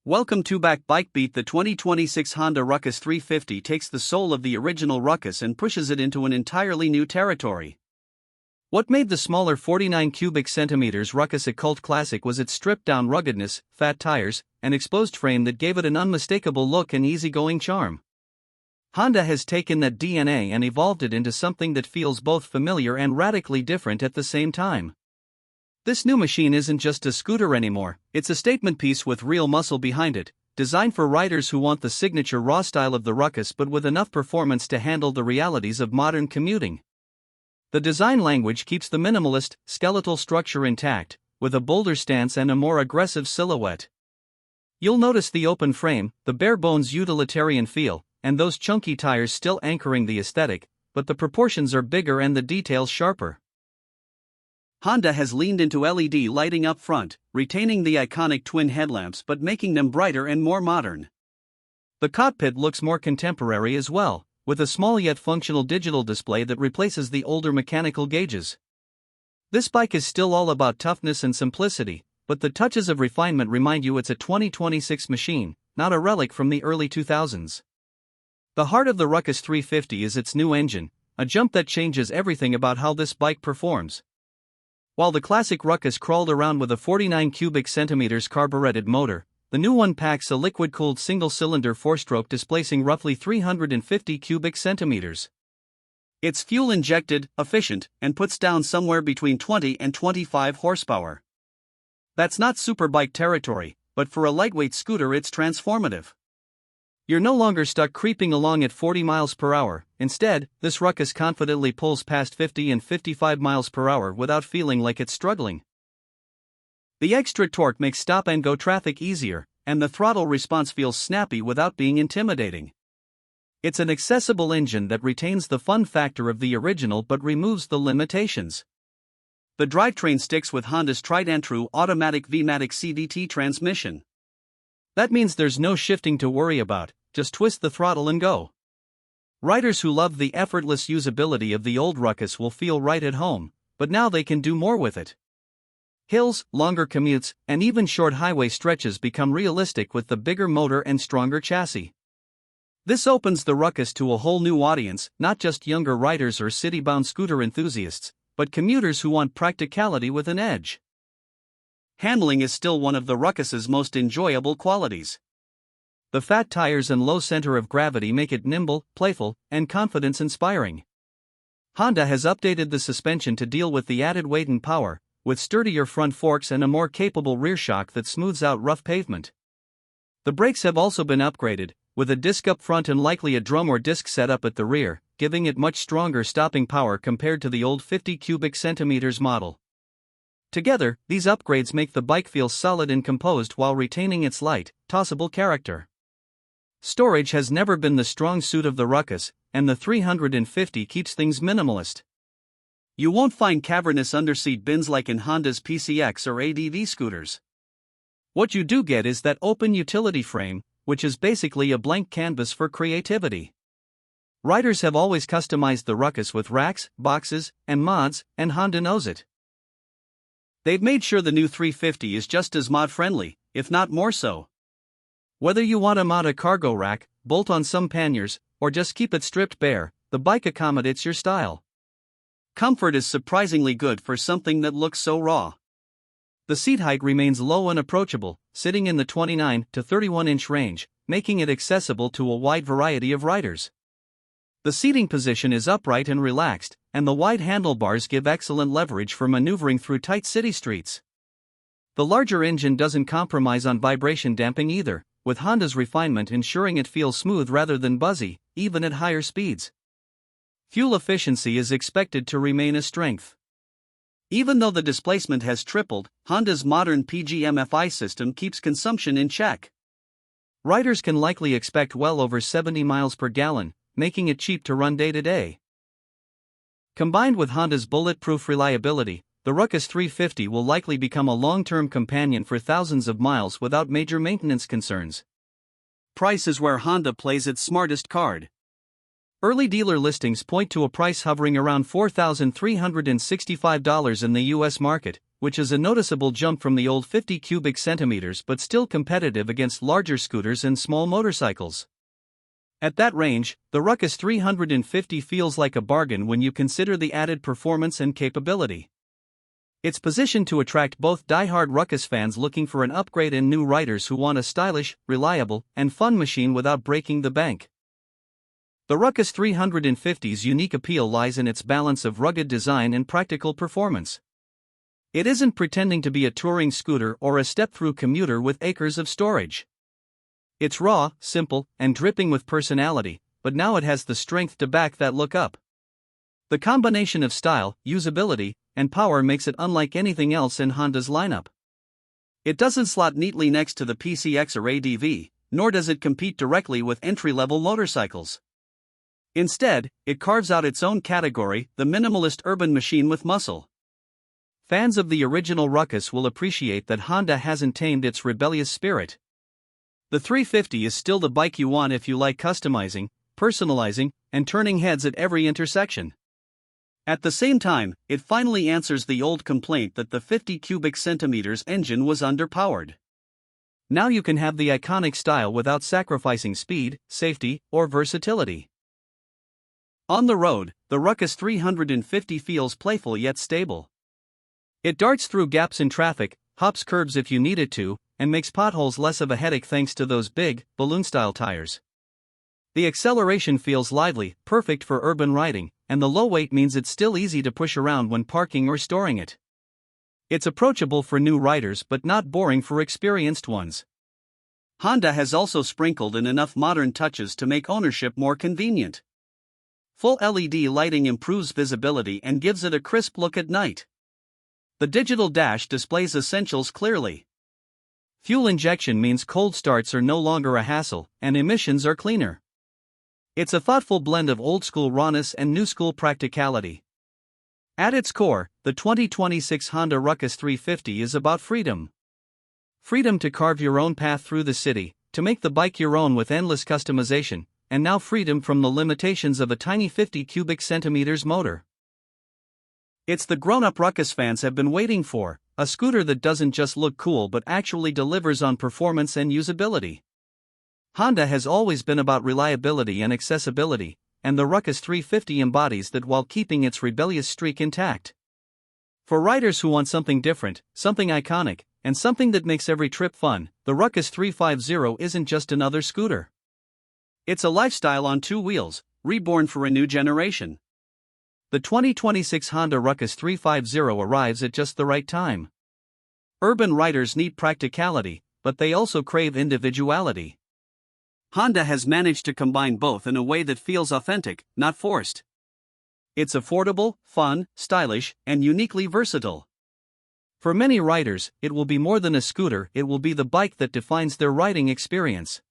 Welcome to BikeBeat. The 2026 Honda Ruckus 350 takes the soul of the original Ruckus and pushes it into an entirely new territory. What made the smaller 49 cubic centimeters Ruckus a cult classic was its stripped-down ruggedness, fat tires, and exposed frame that gave it an unmistakable look and easygoing charm. Honda has taken that DNA and evolved it into something that feels both familiar and radically different at the same time. This new machine isn't just a scooter anymore, it's a statement piece with real muscle behind it, designed for riders who want the signature raw style of the Ruckus but with enough performance to handle the realities of modern commuting. The design language keeps the minimalist, skeletal structure intact, with a bolder stance and a more aggressive silhouette. You'll notice the open frame, the bare-bones utilitarian feel, and those chunky tires still anchoring the aesthetic, but the proportions are bigger and the details sharper. Honda has leaned into LED lighting up front, retaining the iconic twin headlamps but making them brighter and more modern. The cockpit looks more contemporary as well, with a small yet functional digital display that replaces the older mechanical gauges. This bike is still all about toughness and simplicity, but the touches of refinement remind you it's a 2026 machine, not a relic from the early 2000s. The heart of the Ruckus 350 is its new engine, a jump that changes everything about how this bike performs. While the classic Ruckus crawled around with a 49 cubic centimeters carbureted motor, the new one packs a liquid-cooled single-cylinder four-stroke displacing roughly 350 cubic centimeters. It's fuel-injected, efficient, and puts down somewhere between 20 and 25 horsepower. That's not superbike territory, but for a lightweight scooter it's transformative. You're no longer stuck creeping along at 40 miles per hour. Instead, this Ruckus confidently pulls past 50 and 55 miles per hour without feeling like it's struggling. The extra torque makes stop-and-go traffic easier, and the throttle response feels snappy without being intimidating. It's an accessible engine that retains the fun factor of the original but removes the limitations. The drivetrain sticks with Honda's tried-and-true automatic V-matic CVT transmission. That means there's no shifting to worry about. Just twist the throttle and go. Riders who love the effortless usability of the old Ruckus will feel right at home, but now they can do more with it. Hills, longer commutes, and even short highway stretches become realistic with the bigger motor and stronger chassis. This opens the Ruckus to a whole new audience, not just younger riders or city-bound scooter enthusiasts, but commuters who want practicality with an edge. Handling is still one of the Ruckus's most enjoyable qualities. The fat tires and low center of gravity make it nimble, playful, and confidence-inspiring. Honda has updated the suspension to deal with the added weight and power, with sturdier front forks and a more capable rear shock that smooths out rough pavement. The brakes have also been upgraded, with a disc up front and likely a drum or disc setup at the rear, giving it much stronger stopping power compared to the old 50 cubic centimeters model. Together, these upgrades make the bike feel solid and composed while retaining its light, tossable character. Storage has never been the strong suit of the Ruckus, and the 350 keeps things minimalist. You won't find cavernous underseat bins like in Honda's PCX or ADV scooters. What you do get is that open utility frame, which is basically a blank canvas for creativity. Riders have always customized the Ruckus with racks, boxes, and mods, and Honda knows it. They've made sure the new 350 is just as mod-friendly, if not more so. Whether you want to mount a cargo rack, bolt on some panniers, or just keep it stripped bare, the bike accommodates your style. Comfort is surprisingly good for something that looks so raw. The seat height remains low and approachable, sitting in the 29 to 31-inch range, making it accessible to a wide variety of riders. The seating position is upright and relaxed, and the wide handlebars give excellent leverage for maneuvering through tight city streets. The larger engine doesn't compromise on vibration damping either, with Honda's refinement ensuring it feels smooth rather than buzzy, even at higher speeds. Fuel efficiency is expected to remain a strength. Even though the displacement has tripled, Honda's modern PGMFI system keeps consumption in check. Riders can likely expect well over 70 miles per gallon, making it cheap to run day to day. Combined with Honda's bulletproof reliability, the Ruckus 350 will likely become a long-term companion for thousands of miles without major maintenance concerns. Price is where Honda plays its smartest card. Early dealer listings point to a price hovering around $4,365 in the US market, which is a noticeable jump from the old 50 cubic centimeters but still competitive against larger scooters and small motorcycles. At that range, the Ruckus 350 feels like a bargain when you consider the added performance and capability. It's positioned to attract both die-hard Ruckus fans looking for an upgrade and new riders who want a stylish, reliable, and fun machine without breaking the bank. The Ruckus 350's unique appeal lies in its balance of rugged design and practical performance. It isn't pretending to be a touring scooter or a step-through commuter with acres of storage. It's raw, simple, and dripping with personality, but now it has the strength to back that look up. The combination of style, usability, and power makes it unlike anything else in Honda's lineup. It doesn't slot neatly next to the PCX or ADV, nor does it compete directly with entry-level motorcycles. Instead, it carves out its own category, the minimalist urban machine with muscle. Fans of the original Ruckus will appreciate that Honda hasn't tamed its rebellious spirit. The 350 is still the bike you want if you like customizing, personalizing, and turning heads at every intersection. At the same time, it finally answers the old complaint that the 50 cubic centimeters engine was underpowered. Now you can have the iconic style without sacrificing speed, safety, or versatility. On the road, the Ruckus 350 feels playful yet stable. It darts through gaps in traffic, hops curbs if you need it to, and makes potholes less of a headache thanks to those big, balloon-style tires. The acceleration feels lively, perfect for urban riding, and the low weight means it's still easy to push around when parking or storing it. It's approachable for new riders but not boring for experienced ones. Honda has also sprinkled in enough modern touches to make ownership more convenient. Full LED lighting improves visibility and gives it a crisp look at night. The digital dash displays essentials clearly. Fuel injection means cold starts are no longer a hassle, and emissions are cleaner. It's a thoughtful blend of old-school rawness and new-school practicality. At its core, the 2026 Honda Ruckus 350 is about freedom. Freedom to carve your own path through the city, to make the bike your own with endless customization, and now freedom from the limitations of a tiny 50 cubic centimeters motor. It's the grown-up Ruckus fans have been waiting for, a scooter that doesn't just look cool but actually delivers on performance and usability. Honda has always been about reliability and accessibility, and the Ruckus 350 embodies that while keeping its rebellious streak intact. For riders who want something different, something iconic, and something that makes every trip fun, the Ruckus 350 isn't just another scooter. It's a lifestyle on two wheels, reborn for a new generation. The 2026 Honda Ruckus 350 arrives at just the right time. Urban riders need practicality, but they also crave individuality. Honda has managed to combine both in a way that feels authentic, not forced. It's affordable, fun, stylish, and uniquely versatile. For many riders, it will be more than a scooter, it will be the bike that defines their riding experience.